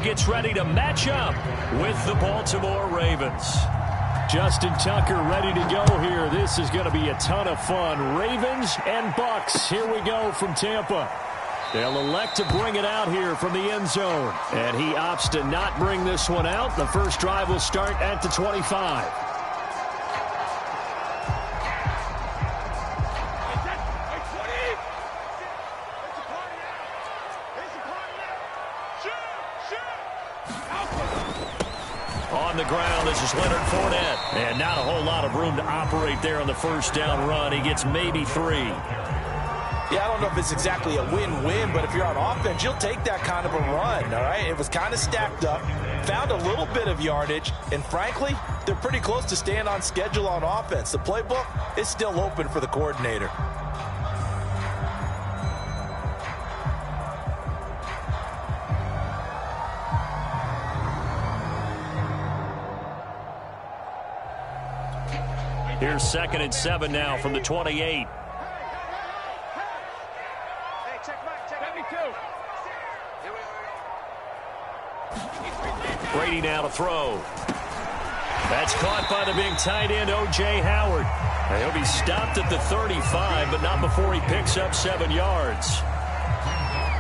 gets ready to match up with the Baltimore Ravens. Justin Tucker ready to go here. This is going to be a ton of fun. Ravens and Bucks. Here we go from Tampa. They'll elect to bring it out here from the end zone. And he opts to not bring this one out. The first drive will start at the 25. On the ground, this is Leonard Fournette. And not a whole lot of room to operate there on the first down run. He gets maybe 3. Yeah, I don't know if it's exactly a win-win, but if you're on offense, you'll take that kind of a run, all right? It was kind of stacked up, found a little bit of yardage, and frankly, they're pretty close to staying on schedule on offense. The playbook is still open for the coordinator. Here's 2nd and 7 now from the 28. Brady now to throw. That's caught by the big tight end, O.J. Howard. And he'll be stopped at the 35, but not before he picks up 7 yards.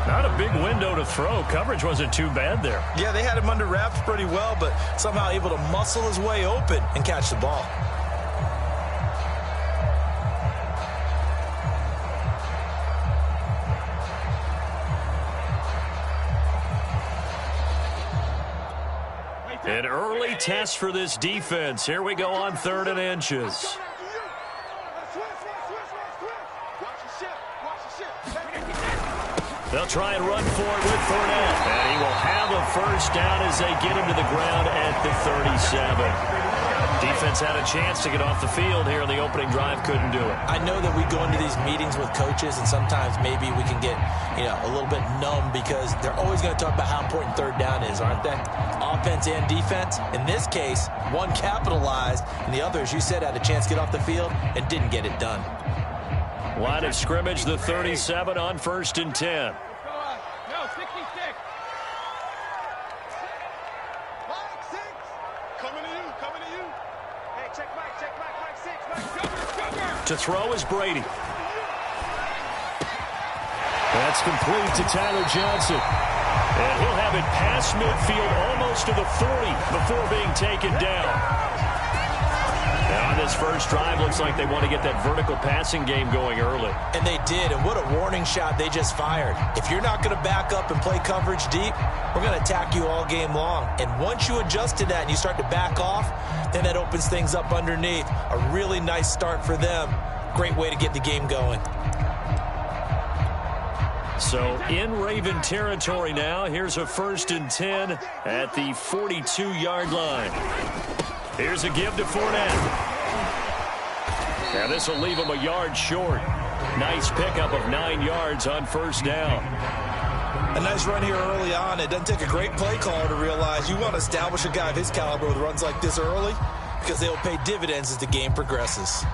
Not a big window to throw. Coverage wasn't too bad there. Yeah, they had him under wraps pretty well, but somehow able to muscle his way open and catch the ball. An early test for this defense. Here we go on 3rd and inches. They'll try and run for it with Fournette. And he will have a first down as they get him to the ground at the 37. Defense had a chance to get off the field here in the opening drive. Couldn't do it. I know that we go into these meetings with coaches, and sometimes maybe we can get, a little bit numb because they're always going to talk about how important 3rd down is, aren't they? Offense and defense. In this case, one capitalized, and the other, as you said, had a chance to get off the field and didn't get it done. Line of scrimmage, the 37 on 1st and 10. To throw is Brady. That's complete to Tyler Johnson. And he'll have it past midfield almost to the 40 before being taken down. Now on this first drive, looks like they want to get that vertical passing game going early. And they did, and what a warning shot they just fired. If you're not going to back up and play coverage deep, we're going to attack you all game long. And once you adjust to that and you start to back off, then that opens things up underneath. A really nice start for them. Great way to get the game going. So in Raven territory now, here's a 1st and 10 at the 42-yard line. Here's a give to Fournette. Now this will leave him a yard short. Nice pickup of 9 yards on 1st down. A nice run here early on. It doesn't take a great play caller to realize you want to establish a guy of his caliber with runs like this early because they will pay dividends as the game progresses.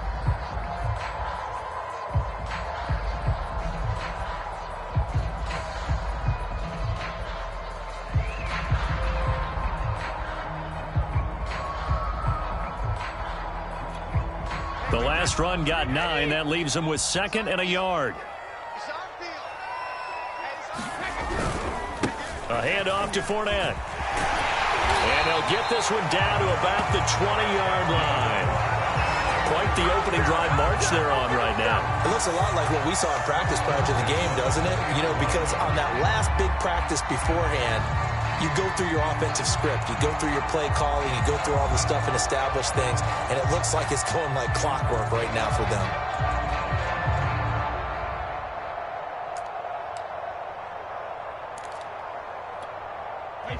The last run got 9. That leaves him with 2nd and a yard. A handoff to Fournette. And they'll get this one down to about the 20-yard line. Quite the opening drive march they're on right now. It looks a lot like what we saw in practice prior to the game, doesn't it? Because on that last big practice beforehand, you go through your offensive script. You go through your play calling. You go through all the stuff and establish things. And it looks like it's going like clockwork right now for them.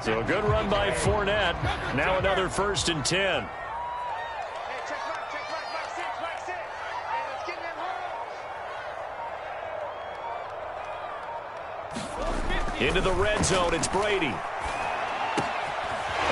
So a good run by Fournette. Now another 1st and 10. Into the red zone, it's Brady.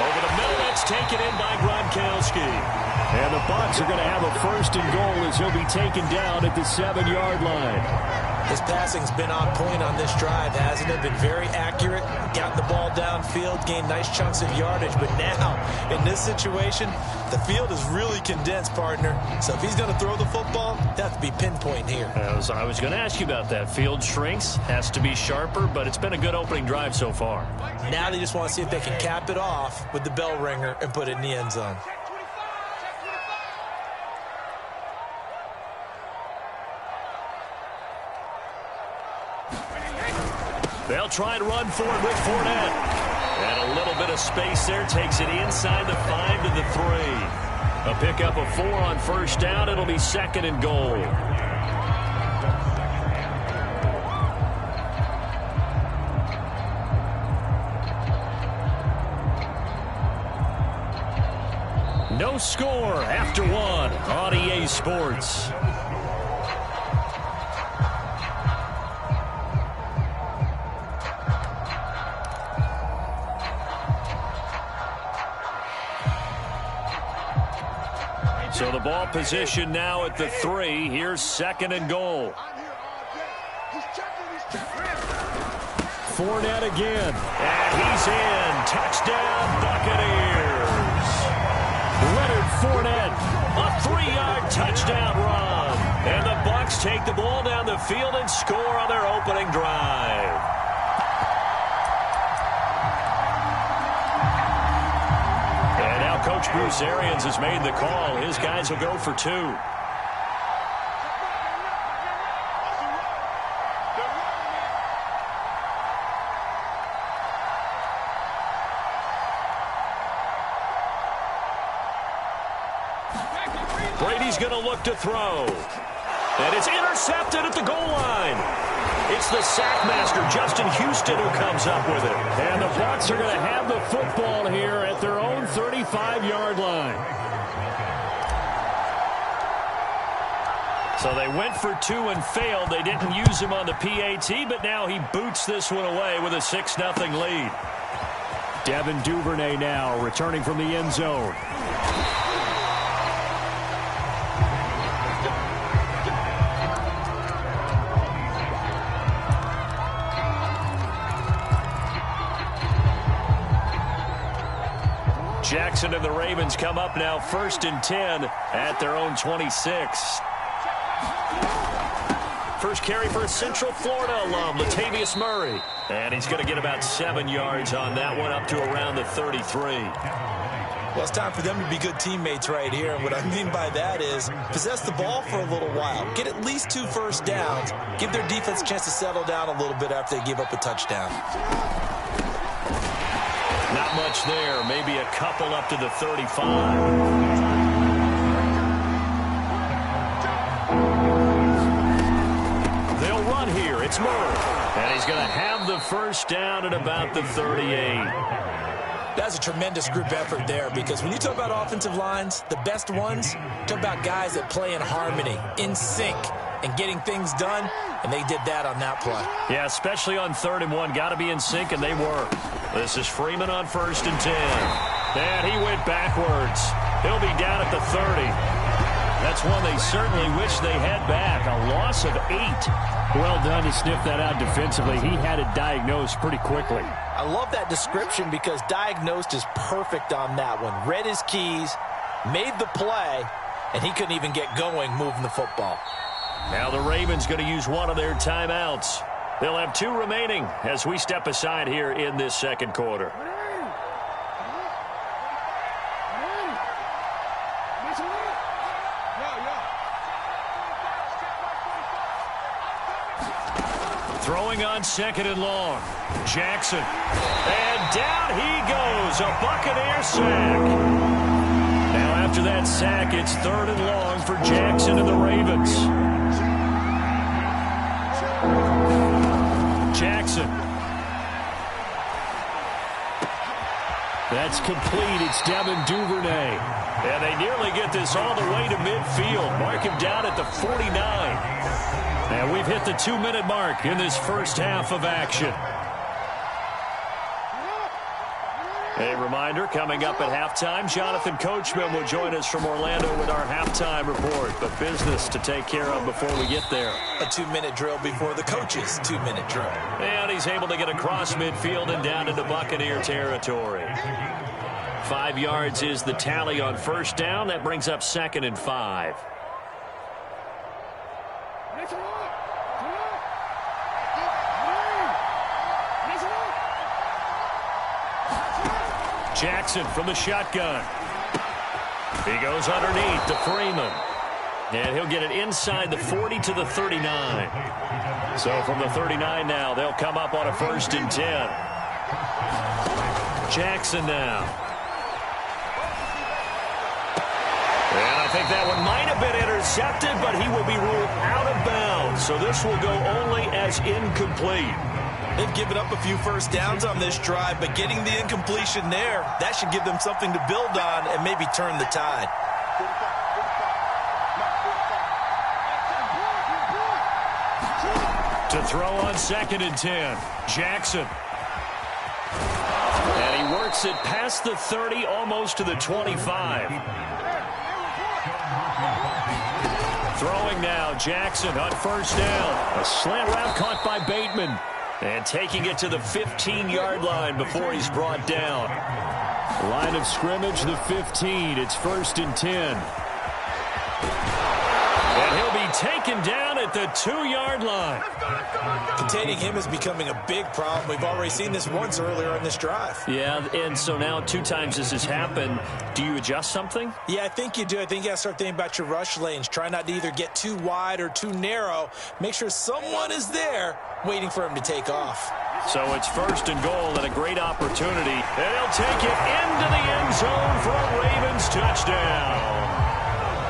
Over the middle, that's taken in by Gronkowski. And the Bucs are going to have a 1st and goal as he'll be taken down at the 7-yard line. His passing's been on point on this drive, hasn't it? Been very accurate, gotten the ball downfield, gained nice chunks of yardage. But now, in this situation, the field is really condensed, partner. So if he's going to throw the football, he'll have to be pinpoint here. I was going to ask you about that. Field shrinks, has to be sharper, but it's been a good opening drive so far. Now they just want to see if they can cap it off with the bell ringer and put it in the end zone. They'll try and run for it with Fournette. And a little bit of space there takes it inside the 5 to the 3. A pickup of 4 on first down. It'll be 2nd and goal. No score after 1 on EA Sports. So the ball position now at the 3. Here's 2nd and goal. Fournette again. And he's in. Touchdown, Buccaneers. Leonard Fournette, a 3-yard touchdown run. And the Bucs take the ball down the field and score on their opening drive. Coach Bruce Arians has made the call. His guys will go for 2. Brady's going to look to throw. And it's intercepted at the goal line. It's the sackmaster, Justin Houston, who comes up with it. And the Bucs are going to have the football here at their own 35-yard line. So they went for 2 and failed. They didn't use him on the PAT, but now he boots this one away with a 6-0 lead. Devin Duvernay now returning from the end zone. Jackson and the Ravens come up now 1st and 10 at their own 26. First carry for a Central Florida alum, Latavius Murray. And he's going to get about 7 yards on that one, up to around the 33. Well, it's time for them to be good teammates right here. And what I mean by that is possess the ball for a little while. Get at least 2 first downs. Give their defense a chance to settle down a little bit after they give up a touchdown. Not much there. Maybe a couple up to the 35. They'll run here. It's Murray. And he's going to have the first down at about the 38. That's a tremendous group effort there, because when you talk about offensive lines, the best ones, talk about guys that play in harmony, in sync, and getting things done, and they did that on that play. Yeah, especially on 3rd and 1. Got to be in sync, and they were. This is Freeman on 1st and 10. And he went backwards. He'll be down at the 30. That's one they certainly wish they had back. A loss of 8. Well done to sniff that out defensively. He had it diagnosed pretty quickly. I love that description, because diagnosed is perfect on that one. Read his keys, made the play, and he couldn't even get going moving the football. Now the Ravens going to use one of their timeouts. They'll have 2 remaining as we step aside here in this 2nd quarter. Throwing on 2nd and long. Jackson. And down he goes. A Buccaneer sack. Now after that sack, it's 3rd and long for Jackson and the Ravens. Jackson. That's complete. It's Devin Duvernay. And they nearly get this all the way to midfield. Mark him down at the 49. And we've hit the 2-minute mark in this first half of action. A reminder, coming up at halftime, Jonathan Coachman will join us from Orlando with our halftime report. But business to take care of before we get there. A 2-minute drill before the coach's 2-minute drill. And he's able to get across midfield and down into Buccaneer territory. 5 yards is the tally on first down. That brings up 2nd and 5. Jackson from the shotgun. He goes underneath to Freeman. And he'll get it inside the 40 to the 39. So from the 39 now, they'll come up on a 1st and 10. Jackson now. And I think that one might have been intercepted, but he will be ruled out of bounds. So this will go only as incomplete. They've given up a few first downs on this drive, but getting the incompletion there, that should give them something to build on and maybe turn the tide. To throw on 2nd and 10, Jackson. And he works it past the 30, almost to the 25. Throwing now, Jackson on 1st down. A slant route caught by Bateman. And taking it to the 15-yard line before he's brought down. Line of scrimmage, the 15. It's 1st and 10. And he'll be taken down at the 2-yard line. Containing him is becoming a big problem. We've already seen this once earlier in this drive. Yeah, and so now 2 times this has happened. Do you adjust something? Yeah, I think you do. I think you got to start thinking about your rush lanes. Try not to either get too wide or too narrow. Make sure someone is there waiting for him to take off. So it's 1st and goal and a great opportunity. And he'll take it into the end zone for a Ravens touchdown.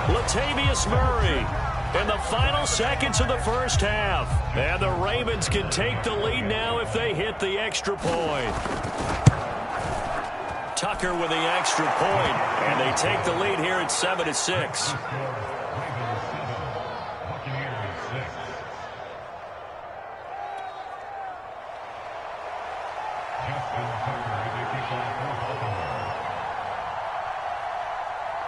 Latavius Murray in the final seconds of the first half. And the Ravens can take the lead now if they hit the extra point. Tucker with the extra point, and they take the lead here at 7-6.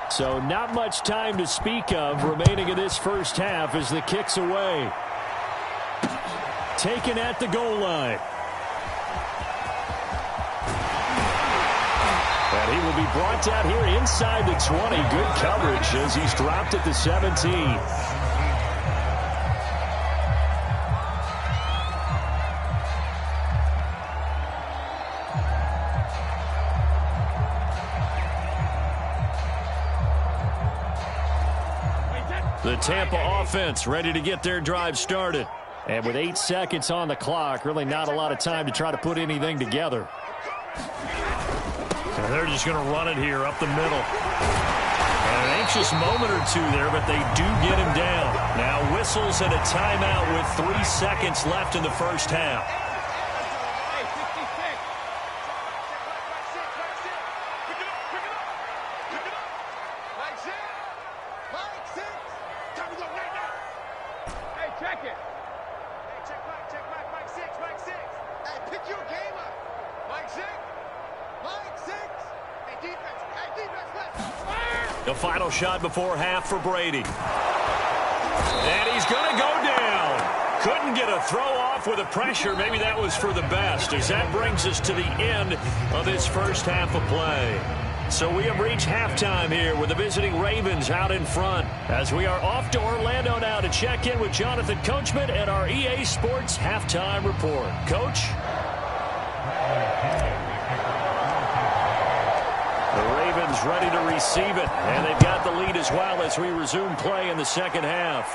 So not much time to speak of remaining in this first half as the kick's away. Taken at the goal line. And he will be brought down here inside the 20. Good coverage as he's dropped at the 17. The Tampa offense ready to get their drive started. And with 8 seconds on the clock, really not a lot of time to try to put anything together. And they're just going to run it here up the middle. And an anxious moment or two there, but they do get him down. Now whistles and a timeout with 3 seconds left in the first half. The final shot before half for Brady. And he's going to go down. Couldn't get a throw off with the pressure. Maybe that was for the best, as that brings us to the end of this first half of play. So we have reached halftime here with the visiting Ravens out in front, as we are off to Orlando now to check in with Jonathan Coachman and our EA Sports halftime report. Coach? The Ravens ready to receive it, and they've got the lead as well as we resume play in the second half.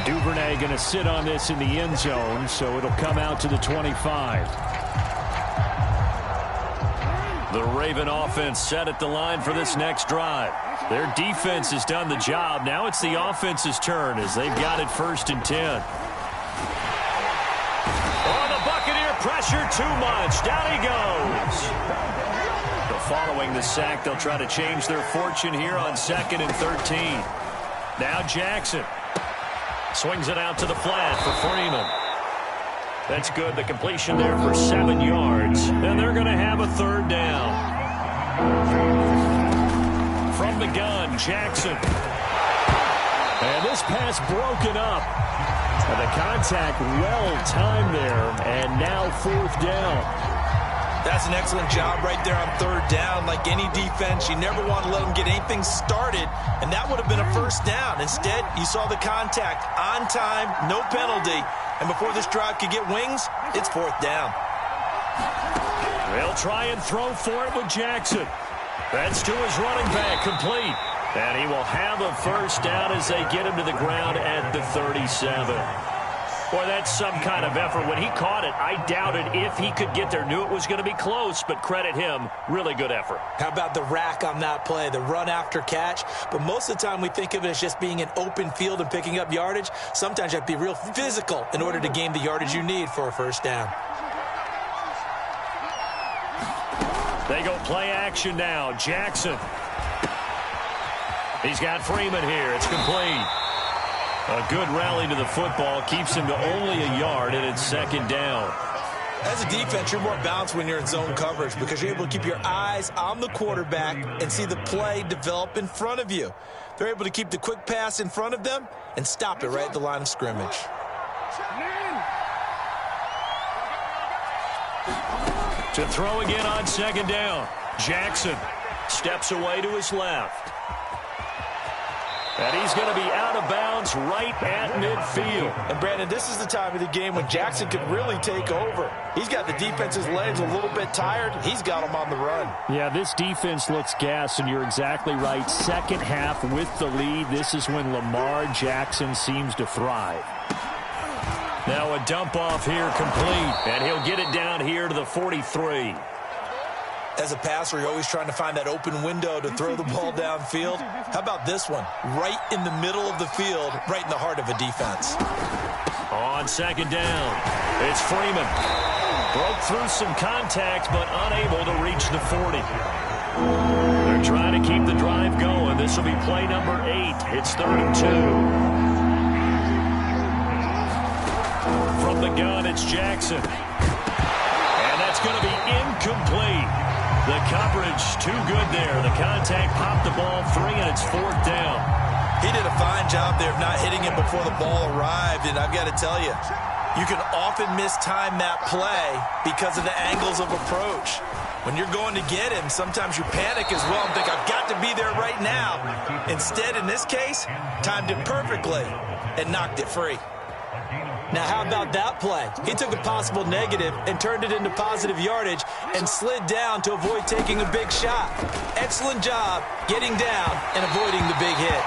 Duvernay going to sit on this in the end zone, so it'll come out to the 25. The Raven offense set at the line for this next drive. Their defense has done the job. Now it's the offense's turn as they've got it 1st and 10. Pressure too much. Down he goes. Following the sack, they'll try to change their fortune here on 2nd and 13. Now Jackson swings it out to the flat for Freeman. That's good. The completion there for 7 yards. And they're going to have a third down. From the gun, Jackson. And this pass broken up. And the contact well-timed there. And now fourth down. That's an excellent job right there on third down. Like any defense, you never want to let them get anything started, and that would have been a first down. Instead, you saw the contact on time, no penalty, and before this drive could get wings, it's fourth down. They'll try and throw for it with Jackson. That's to his running back, complete. And he will have a first down as they get him to the ground at the 37. Boy, that's some kind of effort. When he caught it, I doubted if he could get there. Knew it was going to be close, but credit him. Really good effort. How about the rack on that play, the run after catch? But most of the time we think of it as just being an open field and picking up yardage. Sometimes you have to be real physical in order to gain the yardage you need for a first down. They go play action now. Jackson. He's got Freeman here. It's complete. A good rally to the football keeps him to only a yard, and it's second down. As a defense, you're more balanced when you're in zone coverage because you're able to keep your eyes on the quarterback and see the play develop in front of you. They're able to keep the quick pass in front of them and stop it right at the line of scrimmage. To throw again on second down. Jackson steps away to his left. And he's going to be out of bounds right at midfield. And, Brandon, this is the time of the game when Jackson could really take over. He's got the defense's legs a little bit tired. He's got them on the run. Yeah, this defense looks gassed, and you're exactly right. Second half with the lead, this is when Lamar Jackson seems to thrive. Now a dump off here complete, and he'll get it down here to the 43. As a passer, you're always trying to find that open window to throw the ball downfield. How about this one? Right in the middle of the field, right in the heart of a defense. On second down, it's Freeman. Broke through some contact, but unable to reach the 40. They're trying to keep the drive going. This will be play number 8. It's 3rd and 2. From the gun, it's Jackson. And that's going to be incomplete. The coverage too good there. The contact popped the ball free, and it's fourth down. He did a fine job there of not hitting it before the ball arrived, and I've got to tell you, you can often mistime that play because of the angles of approach. When you're going to get him, sometimes you panic as well and think, I've got to be there right now. Instead, in this case, timed it perfectly and knocked it free. Now, how about that play? He took a possible negative and turned it into positive yardage and slid down to avoid taking a big shot. Excellent job getting down and avoiding the big hit.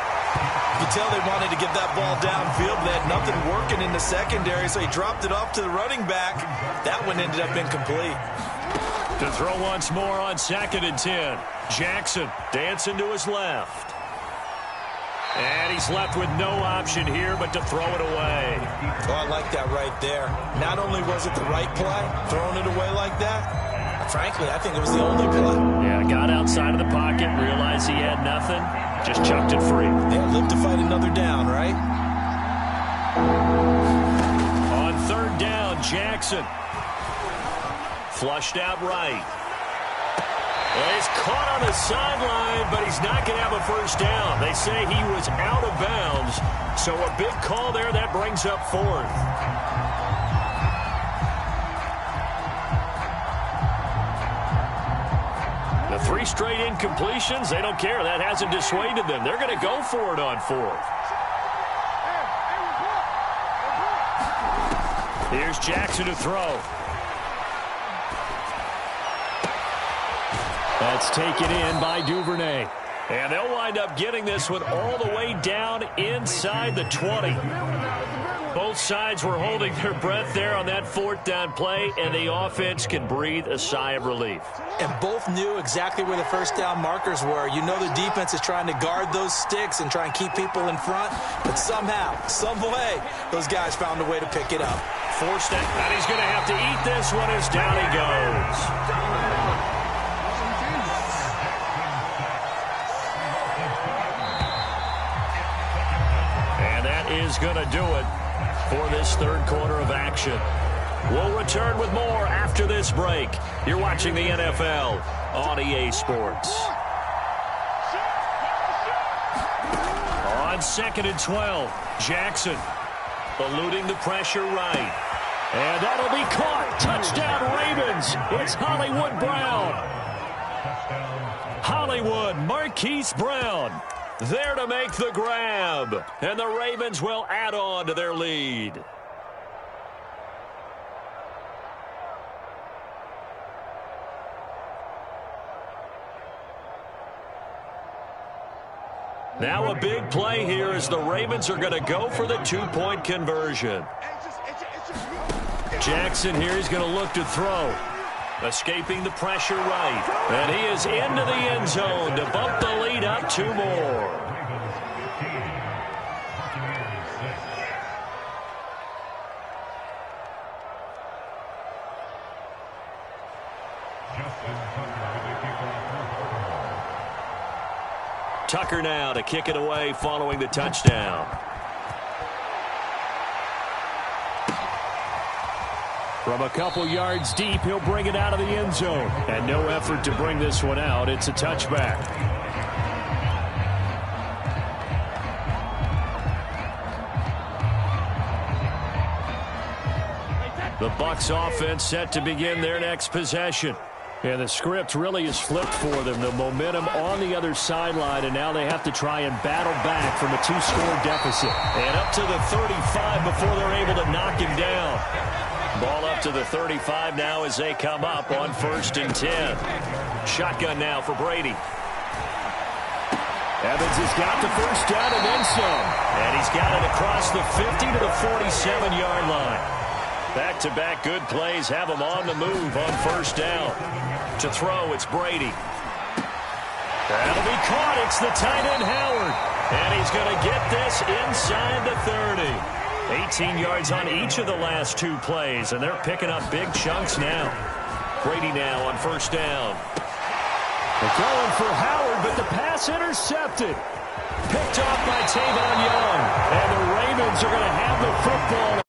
You can tell they wanted to get that ball downfield. They had nothing working in the secondary, so he dropped it off to the running back. That one ended up incomplete. To throw once more on 2nd and 10. Jackson dancing to his left. And he's left with no option here but to throw it away. Oh, I like that right there. Not only was it the right play, throwing it away like that, frankly, I think it was the only play. Yeah, got outside of the pocket, realized he had nothing, just chucked it free. Yeah, live to fight another down, right? On 3rd down, Jackson. Flushed out right. Well, he's caught on the sideline, but he's not going to have a first down. They say he was out of bounds, so a big call there. That brings up 4th. The 3 straight incompletions, they don't care. That hasn't dissuaded them. They're going to go for it on 4th. Here's Jackson to throw. That's taken in by Duvernay. And they'll wind up getting this one all the way down inside the 20. Both sides were holding their breath there on that 4th down play, and the offense can breathe a sigh of relief. And both knew exactly where the first down markers were. You know the defense is trying to guard those sticks and try and keep people in front, but somehow, some way, those guys found a way to pick it up. Forced it, and he's going to have to eat this one as down he goes. Is going to do it for this 3rd quarter of action. We'll return with more after this break. You're watching the NFL on EA Sports. On 2nd and 12, Jackson eluding the pressure right. And that'll be caught. Touchdown, Ravens. It's Hollywood Brown. Hollywood, Marquise Brown, there to make the grab. And the Ravens will add on to their lead. Now a big play here as the Ravens are going to go for the two-point conversion. Jackson here is going to look to throw. Escaping the pressure right. And he is into the end zone to bump the lead up 2 more. Tucker now to kick it away following the touchdown. From a couple yards deep, he'll bring it out of the end zone. And no effort to bring this one out. It's a touchback. The Bucs offense set to begin their next possession. And the script really is flipped for them. The momentum on the other sideline, and now they have to try and battle back from a 2-score deficit. And up to the 35 before they're able to knock him down. Ball up to the 35 now as they come up on 1st and 10. Shotgun now for Brady. Evans has got the first down and then some. And he's got it across the 50 to the 47-yard line. Back-to-back good plays have him on the move on 1st down. To throw, it's Brady. That'll be caught. It's the tight end, Howard. And he's going to get this inside the 30. 18 yards on each of the last 2 plays, and they're picking up big chunks now. Brady now on 1st down. They're going for Howard, but the pass intercepted. Picked off by Tavon Young. And the Ravens are going to have the football